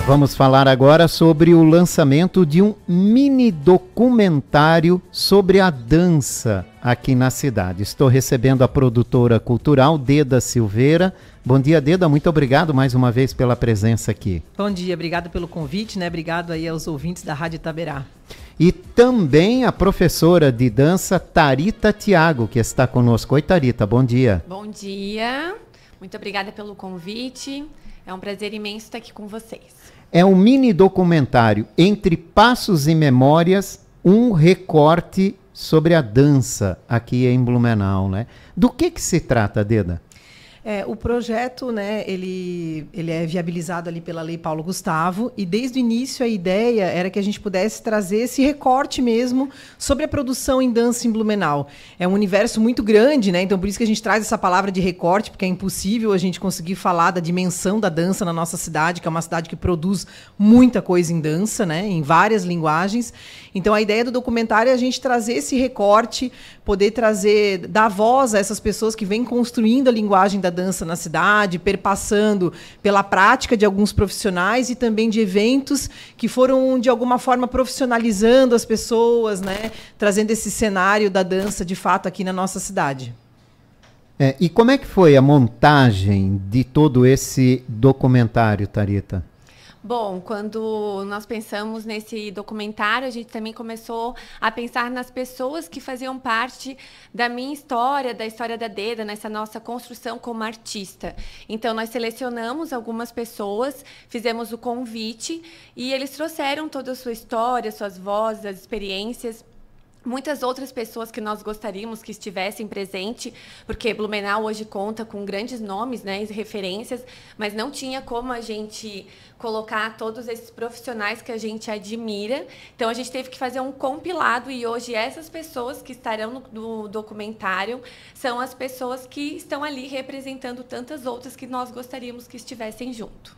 Vamos falar agora sobre o lançamento de um mini documentário sobre a dança aqui na cidade. Estou recebendo a produtora cultural Deda Silveira. Bom dia, Deda. Muito obrigado mais uma vez pela presença aqui. Bom dia, obrigado pelo convite, né? Obrigado aí aos ouvintes da Rádio Itaberá. E também a professora de dança Tharita Thiago, que está conosco. Oi, Tharita, bom dia. Bom dia, muito obrigada pelo convite. É um prazer imenso estar aqui com vocês. É um mini documentário Entre Passos e Memórias, um recorte sobre a dança aqui em Blumenau, né? Do que se trata, Deda? O projeto, né, ele é viabilizado ali pela Lei Paulo Gustavo, e desde o início a ideia era que a gente pudesse trazer esse recorte mesmo sobre a produção em dança em Blumenau. É um universo muito grande, né? Então por isso que a gente traz essa palavra de recorte, porque é impossível a gente conseguir falar da dimensão da dança na nossa cidade, que é uma cidade que produz muita coisa em dança, né, em várias linguagens. Então a ideia do documentário é a gente trazer esse recorte, poder dar voz a essas pessoas que vêm construindo a linguagem da dança na cidade, perpassando pela prática de alguns profissionais e também de eventos que foram, de alguma forma, profissionalizando as pessoas, né? Trazendo esse cenário da dança, de fato, aqui na nossa cidade. E como é que foi a montagem de todo esse documentário, Tharita? Bom, quando nós pensamos nesse documentário, a gente também começou a pensar nas pessoas que faziam parte da minha história, da história da Deda, nessa nossa construção como artista. Então, nós selecionamos algumas pessoas, fizemos o convite e eles trouxeram toda a sua história, suas vozes, as experiências. Muitas outras pessoas que nós gostaríamos que estivessem presentes, porque Blumenau hoje conta com grandes nomes, né, e referências, mas não tinha como a gente colocar todos esses profissionais que a gente admira. Então, a gente teve que fazer um compilado e hoje essas pessoas que estarão no documentário são as pessoas que estão ali representando tantas outras que nós gostaríamos que estivessem junto.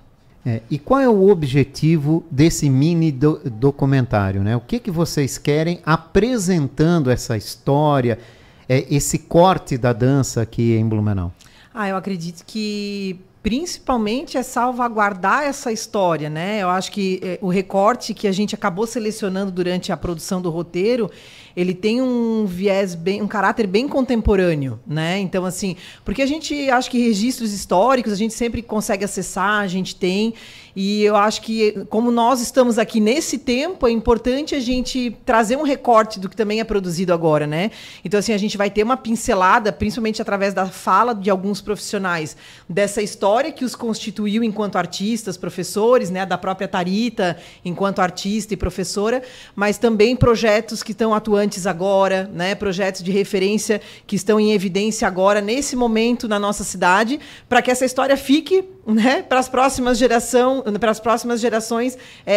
E qual é o objetivo desse mini documentário, né? O que vocês querem apresentando essa história, esse corte da dança aqui em Blumenau? Eu acredito que principalmente é salvaguardar essa história, né? Eu acho que o recorte que a gente acabou selecionando durante a produção do roteiro, ele tem um viés um caráter bem contemporâneo, né? Então, assim, porque a gente acha que registros históricos a gente sempre consegue acessar, a gente tem, e eu acho que, como nós estamos aqui nesse tempo, é importante a gente trazer um recorte do que também é produzido agora, né? Então, assim, a gente vai ter uma pincelada, principalmente através da fala de alguns profissionais, dessa história que os constituiu enquanto artistas, professores, né? Da própria Tharita, enquanto artista e professora, mas também projetos que estão atuantes agora, né? Projetos de referência que estão em evidência agora, nesse momento, na nossa cidade, para que essa história fique, né, para as próximas gerações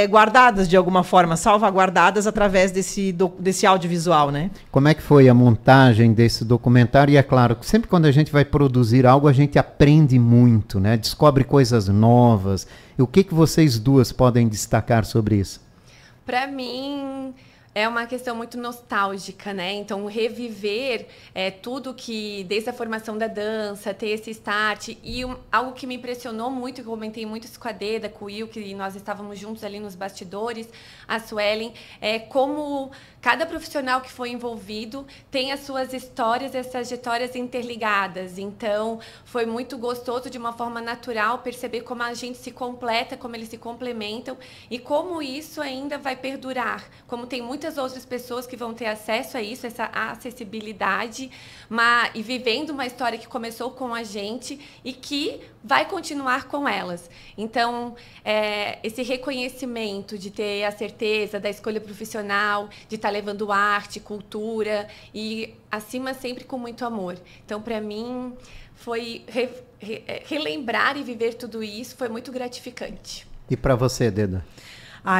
guardadas de alguma forma, salvaguardadas através desse audiovisual, né? Como é que foi a montagem desse documentário? E é claro, sempre quando a gente vai produzir algo, a gente aprende muito, né? Descobre coisas novas. E o que vocês duas podem destacar sobre isso? Para mim, é uma questão muito nostálgica, né? Então, reviver tudo que, desde a formação da dança, ter esse start. E algo que me impressionou muito, que eu comentei muito isso com a Deda, com o Will, que nós estávamos juntos ali nos bastidores, a Suelen, como cada profissional que foi envolvido tem as suas histórias e as trajetórias interligadas. Então, foi muito gostoso, de uma forma natural, perceber como a gente se completa, como eles se complementam e como isso ainda vai perdurar. Como tem muitas outras pessoas que vão ter acesso a isso, essa acessibilidade, e vivendo uma história que começou com a gente e que vai continuar com elas. Então, esse reconhecimento de ter a certeza da escolha profissional, de estar levando arte, cultura e, acima, sempre com muito amor. Então, para mim, foi relembrar e viver tudo isso foi muito gratificante. E para você, Deda?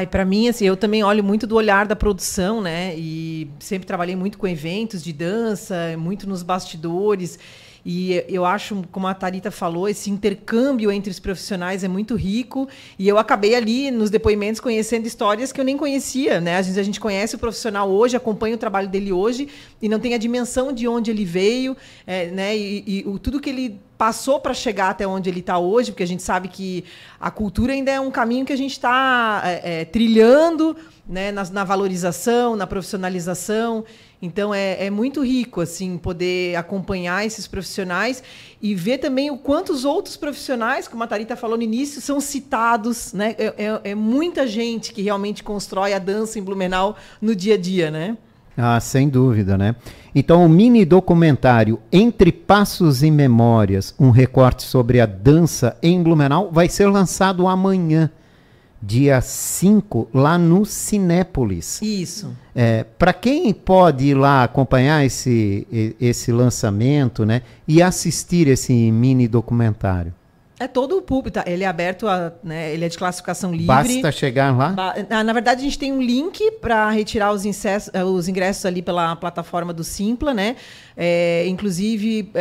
Para mim, assim, eu também olho muito do olhar da produção, né? E sempre trabalhei muito com eventos de dança, muito nos bastidores. E eu acho, como a Tharita falou, esse intercâmbio entre os profissionais é muito rico. E eu acabei ali, nos depoimentos, conhecendo histórias que eu nem conhecia, né? Às vezes a gente conhece o profissional hoje, acompanha o trabalho dele hoje e não tem a dimensão de onde ele veio, né? E tudo que ele passou para chegar até onde ele está hoje, porque a gente sabe que a cultura ainda é um caminho que a gente está trilhando, né, na valorização, na profissionalização. Então, é muito rico assim, poder acompanhar esses profissionais e ver também o quanto os outros profissionais, como a Tharita falou no início, são citados. Né? É muita gente que realmente constrói a dança em Blumenau no dia a dia, né? Ah, sem dúvida, né? Então, o mini documentário Entre Passos e Memórias, um recorte sobre a dança em Blumenau, vai ser lançado amanhã, dia 5, lá no Cinépolis. Isso. Para quem pode ir lá acompanhar esse lançamento, né, e assistir esse mini documentário? É todo o público, tá? Ele é aberto, né, ele é de classificação livre. Basta chegar lá? Na verdade, a gente tem um link para retirar os ingressos ali pela plataforma do Simpla, né? Inclusive,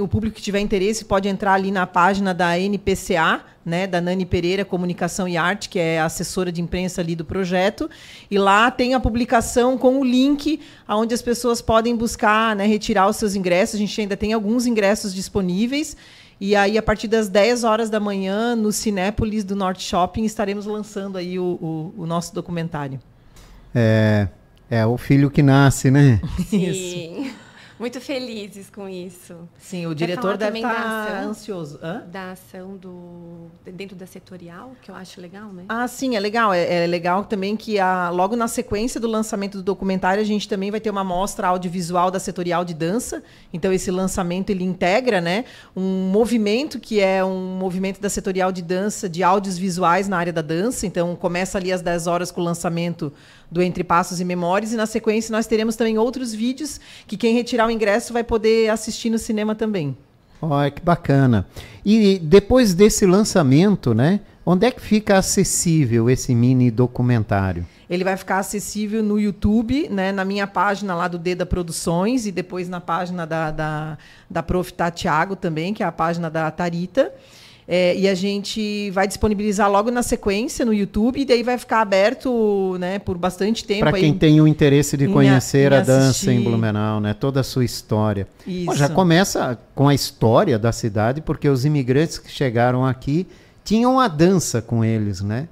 o público que tiver interesse pode entrar ali na página da NPCA, né, da Nani Pereira Comunicação e Arte, que é a assessora de imprensa ali do projeto, e lá tem a publicação com o link onde as pessoas podem buscar, né, retirar os seus ingressos. A gente ainda tem alguns ingressos disponíveis. E aí, a partir das 10 horas da manhã, no Cinépolis do Norte Shopping, estaremos lançando aí o nosso documentário. É o filho que nasce, né? Sim, Isso. Muito felizes com isso. Sim, o diretor deve estar ansioso. Da ação dentro da setorial, que eu acho legal, né? Ah, sim, é legal. É legal também que logo na sequência do lançamento do documentário, a gente também vai ter uma mostra audiovisual da setorial de dança. Então, esse lançamento, ele integra, né, um movimento que é um movimento da setorial de dança, de áudios visuais na área da dança. Então, começa ali às 10 horas com o lançamento do Entre Passos e Memórias, e na sequência nós teremos também outros vídeos que quem retirar o ingresso vai poder assistir no cinema também. Olha, que bacana. E depois desse lançamento, né, onde é que fica acessível esse mini documentário? Ele vai ficar acessível no YouTube, né, na minha página lá do Deda Produções, e depois na página da Prof. Thiago também, que é a página da Tharita. E a gente vai disponibilizar logo na sequência no YouTube, e daí vai ficar aberto, né, por bastante tempo. Para quem tem o interesse de conhecer a dança em Blumenau, né, toda a sua história. Bom, já começa com a história da cidade, porque os imigrantes que chegaram aqui tinham a dança com eles, né?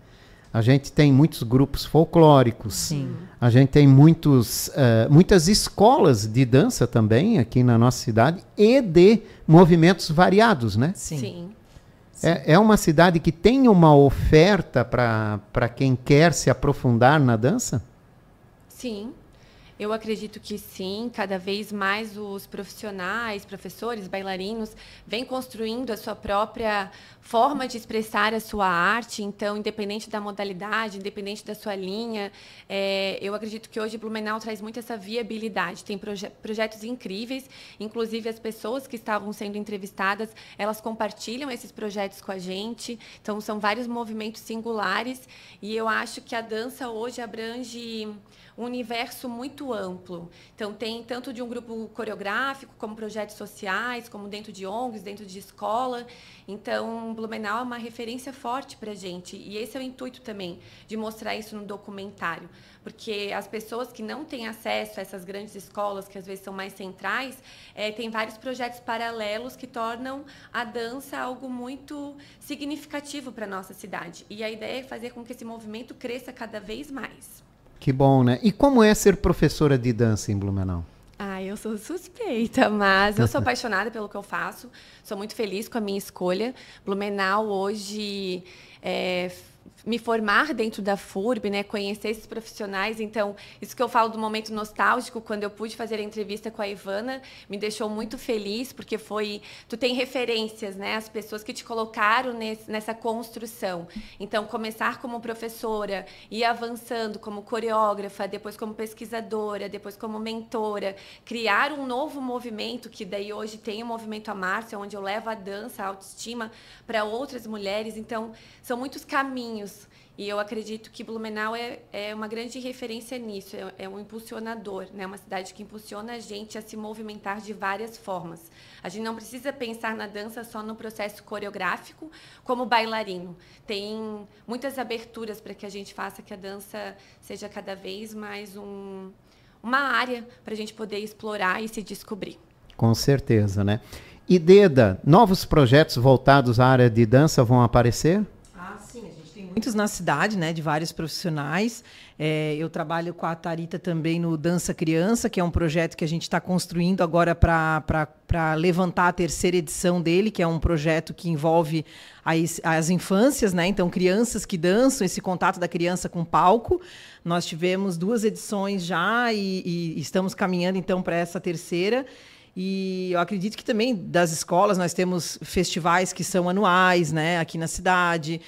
A gente tem muitos grupos folclóricos. Sim. A gente tem muitas escolas de dança também aqui na nossa cidade, e de movimentos variados, né? Sim. É uma cidade que tem uma oferta para quem quer se aprofundar na dança? Sim, eu acredito que sim. Cada vez mais os profissionais, professores, bailarinos, vêm construindo a sua própria forma de expressar a sua arte. Então, independente da modalidade, independente da sua linha, eu acredito que hoje Blumenau traz muito essa viabilidade. Tem projetos incríveis, inclusive as pessoas que estavam sendo entrevistadas, elas compartilham esses projetos com a gente. Então, são vários movimentos singulares, e eu acho que a dança hoje abrange um universo muito amplo. Então, tem tanto de um grupo coreográfico, como projetos sociais, como dentro de ONGs, dentro de escola. Então, Blumenau é uma referência forte para a gente. E esse é o intuito também, de mostrar isso no documentário. Porque as pessoas que não têm acesso a essas grandes escolas, que às vezes são mais centrais, tem vários projetos paralelos que tornam a dança algo muito significativo para a nossa cidade. E a ideia é fazer com que esse movimento cresça cada vez mais. Que bom, né? E como é ser professora de dança em Blumenau? Eu sou suspeita, mas eu sou apaixonada pelo que eu faço. Sou muito feliz com a minha escolha. Blumenau hoje me formar dentro da FURB, né, conhecer esses profissionais. Então, isso que eu falo do momento nostálgico, quando eu pude fazer a entrevista com a Ivana, me deixou muito feliz, porque tu tem referências, né, as pessoas que te colocaram nessa construção. Então, começar como professora, ir avançando como coreógrafa, depois como pesquisadora, depois como mentora, criar um novo movimento, que daí hoje tem o Movimento A Márcia, onde eu levo a dança, a autoestima para outras mulheres. Então, são muitos caminhos. E eu acredito que Blumenau é uma grande referência nisso, é um impulsionador, né? Uma cidade que impulsiona a gente a se movimentar de várias formas. A gente não precisa pensar na dança só no processo coreográfico, como bailarino. Tem muitas aberturas para que a gente faça que a dança seja cada vez mais uma área para a gente poder explorar e se descobrir. Com certeza, né? E Deda, novos projetos voltados à área de dança vão aparecer? Sim, a gente tem muitos na cidade, né, de vários profissionais. Eu trabalho com a Tharita também no Dança Criança, que é um projeto que a gente está construindo agora para levantar a terceira edição dele, que é um projeto que envolve as infâncias, né? Então, crianças que dançam, esse contato da criança com o palco. Nós tivemos 2 edições já e estamos caminhando, então, para essa terceira. E eu acredito que também das escolas nós temos festivais que são anuais, né, aqui na cidade.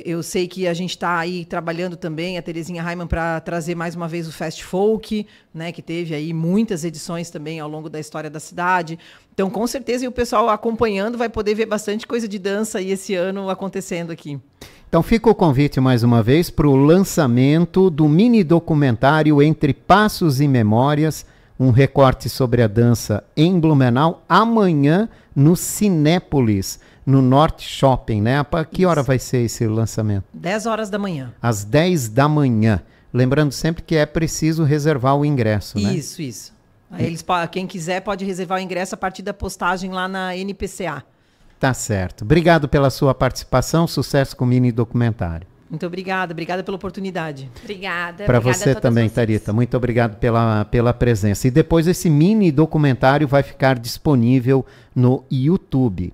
Eu sei que a gente está aí trabalhando também, a Terezinha Raimann, para trazer mais uma vez o Fast Folk, né, que teve aí muitas edições também ao longo da história da cidade. Então, com certeza, e o pessoal acompanhando vai poder ver bastante coisa de dança aí esse ano acontecendo aqui. Então fica o convite mais uma vez para o lançamento do mini documentário Entre Passos e Memórias, um recorte sobre a dança em Blumenau, amanhã no Cinépolis, no Norte Shopping, né? A que hora vai ser esse lançamento? 10 horas da manhã. Às 10 da manhã. Lembrando sempre que é preciso reservar o ingresso, né? Isso. Aí quem quiser pode reservar o ingresso a partir da postagem lá na NPCA. Tá certo. Obrigado pela sua participação, sucesso com o mini documentário. Muito obrigada pela oportunidade. Obrigada. Para você também, Tharita. Muito obrigado pela presença. E depois esse mini documentário vai ficar disponível no YouTube.